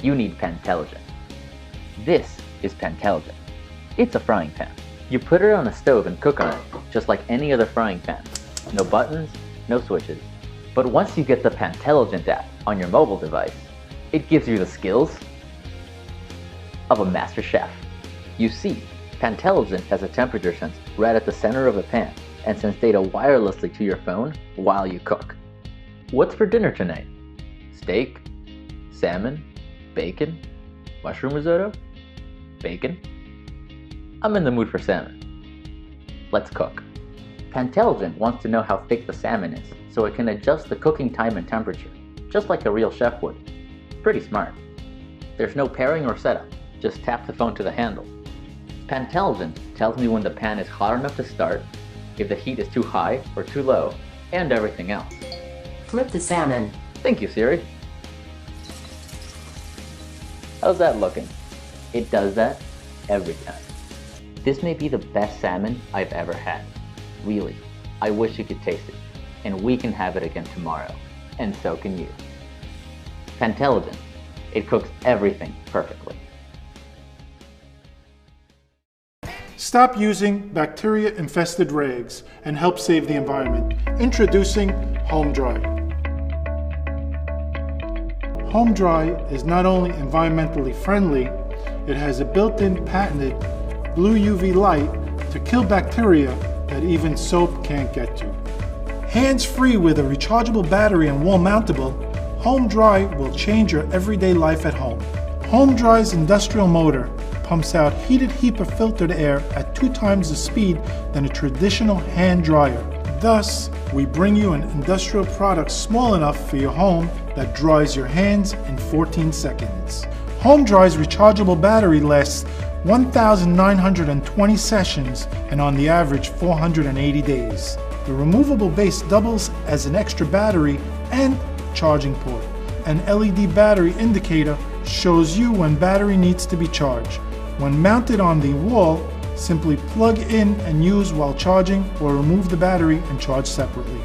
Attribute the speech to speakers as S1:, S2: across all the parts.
S1: you need Pantelligent. This is Pantelligent. It's a frying pan. You put it on a stove and cook on it, just like any other frying pan. No buttons, no switches. But once you get the Pantelligent app on your mobile device, it gives you the skills of a master chef. You see, Pantelligent has a temperature sense right at the center of the pan and sends data wirelessly to your phone while you cook. What's for dinner tonight? Steak? Salmon? Bacon? Mushroom risotto? Bacon? I'm in the mood for salmon. Let's cook. Pantelligent wants to know how thick the salmon is, so it can adjust the cooking time and temperature, just like a real chef would. Pretty smart. There's no pairing or setup, just tap the phone to the handle. Pantelligent tells me when the pan is hot enough to start, if the heat is too high or too low, and everything else.
S2: Flip the salmon.
S1: Thank you, Siri. How's that looking? It does that every time. This may be the best salmon I've ever had. Really, I wish you could taste it, and we can have it again tomorrow, and so can you. Pantelligent, it cooks everything perfectly.
S3: Stop using bacteria-infested rags and help save the environment. Introducing Home Dry. Home Dry is not only environmentally friendly, it has a built-in patented blue UV light to kill bacteria that even soap can't get to. Hands-free with a rechargeable battery and wall-mountable, Home Dry will change your everyday life at home. Home Dry's industrial motor pumps out heated HEPA filtered air at 2 times the speed than a traditional hand dryer. Thus, we bring you an industrial product small enough for your home that dries your hands in 14 seconds. Home Dry's rechargeable battery lasts 1,920 sessions and on the average 480 days. The removable base doubles as an extra battery and charging port. An LED battery indicator shows you when battery needs to be charged. When mounted on the wall, simply plug in and use while charging or remove the battery and charge separately.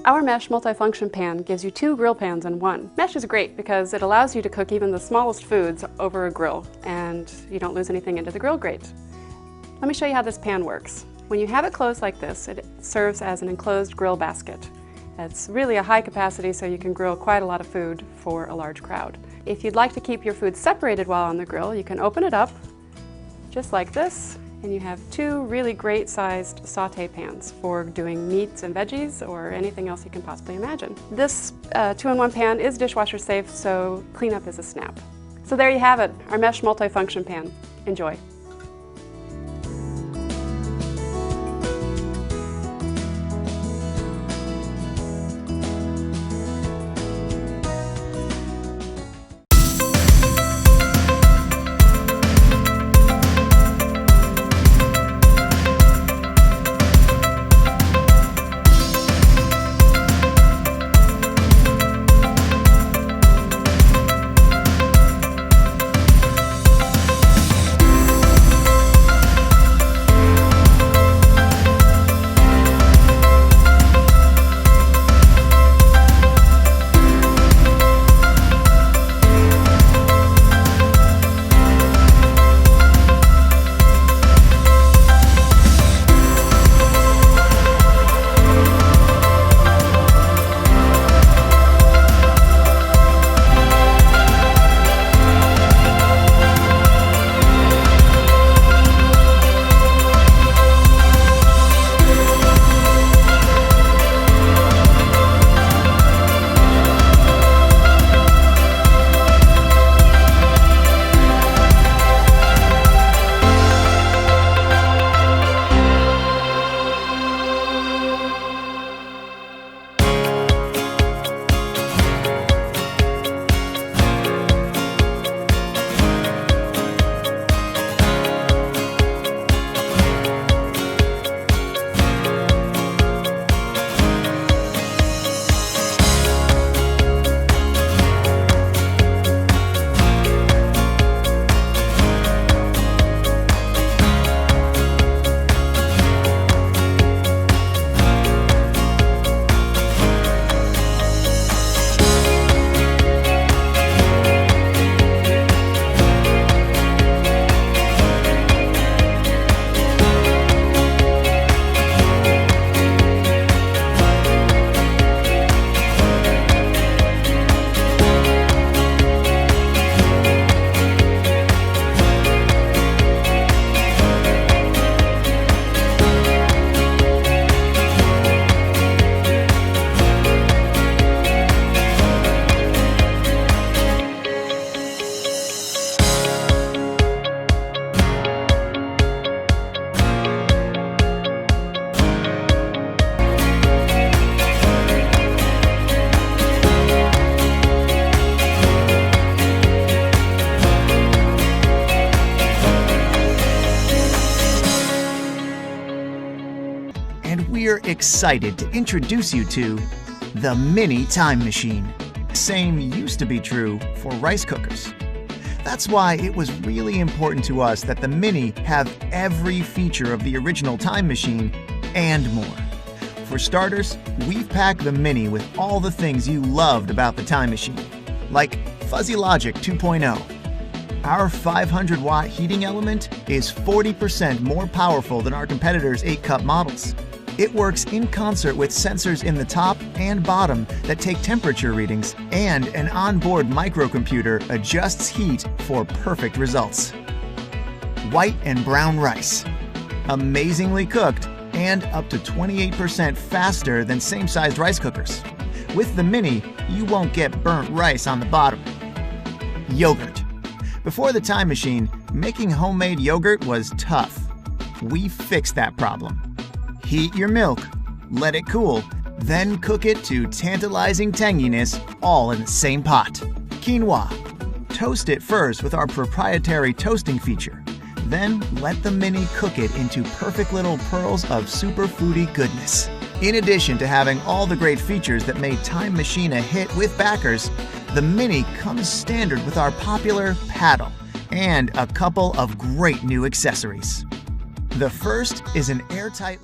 S4: Our Mesh multifunction pan gives you 2 grill pans in one. Mesh is great because it allows you to cook even the smallest foods over a grill and you don't lose anything into the grill grate. Let me show you how this pan works. When you have it closed like this, it serves as an enclosed grill basket. It's really a high capacity so you can grill quite a lot of food for a large crowd. If you'd like to keep your food separated while on the grill, you can open it up just like this, and you have 2 really great sized saute pans for doing meats and veggies or anything else you can possibly imagine. This 2-in-1 pan is dishwasher safe, so cleanup is a snap. So there you have it, our Mesh multifunction pan. Enjoy.
S5: and we're excited to introduce you to the Mini Time Machine. Same used to be true for rice cookers. That's why it was really important to us that the Mini have every feature of the original Time Machine and more. For starters, we've packed the Mini with all the things you loved about the Time Machine, like Fuzzy Logic 2.0. Our 500-watt heating element is 40% more powerful than our competitors' 8-cup models. It works in concert with sensors in the top and bottom that take temperature readings, and an onboard microcomputer adjusts heat for perfect results. White and brown rice. Amazingly cooked and up to 28% faster than same-sized rice cookers. With the Mini, you won't get burnt rice on the bottom. Yogurt. Before the Time Machine, making homemade yogurt was tough. We fixed that problem. Heat your milk, let it cool, then cook it to tantalizing tanginess all in the same pot. Quinoa. Toast it first with our proprietary toasting feature. Then let the Mini cook it into perfect little pearls of super foodie goodness. In addition to having all the great features that made Time Machine a hit with backers, the Mini comes standard with our popular paddle and a couple of great new accessories. The first is an airtight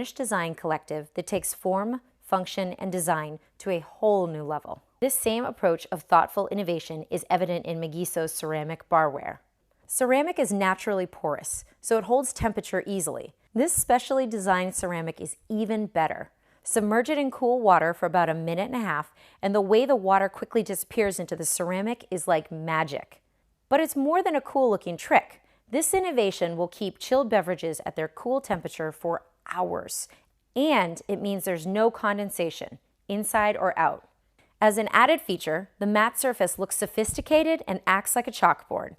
S6: finished design collective that takes form, function, and design to a whole new level. This same approach of thoughtful innovation is evident in Magiso's ceramic barware. Ceramic is naturally porous, so it holds temperature easily. This specially designed ceramic is even better. Submerge it in cool water for about 1.5 minutes, and the way the water quickly disappears into the ceramic is like magic. But it's more than a cool-looking trick. This innovation will keep chilled beverages at their cool temperature for hours, and it means there's no condensation, inside or out. As an added feature, the matte surface looks sophisticated and acts like a chalkboard.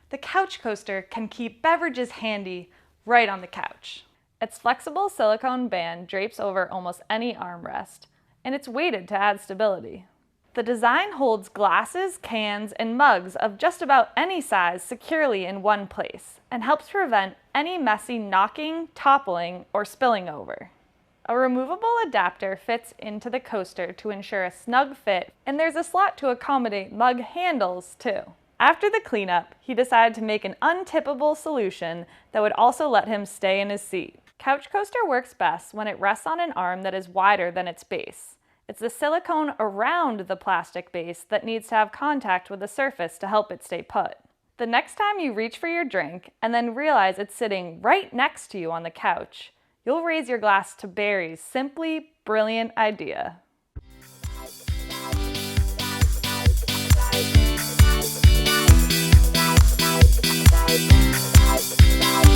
S7: The couch coaster can keep beverages handy right on the couch. Its flexible silicone band drapes over almost any armrest, and it's weighted to add stability. The design holds glasses, cans, and mugs of just about any size securely in one place, and helps prevent any messy knocking, toppling, or spilling over. A removable adapter fits into the coaster to ensure a snug fit, and there's a slot to accommodate mug handles too. After the cleanup, he decided to make an untippable solution that would also let him stay in his seat. Couch coaster works best when it rests on an arm that is wider than its base. It's the silicone around the plastic base that needs to have contact with the surface to help it stay put. The next time you reach for your drink and then realize it's sitting right next to you on the couch, you'll raise your glass to Barry's simply brilliant idea.
S8: Bye.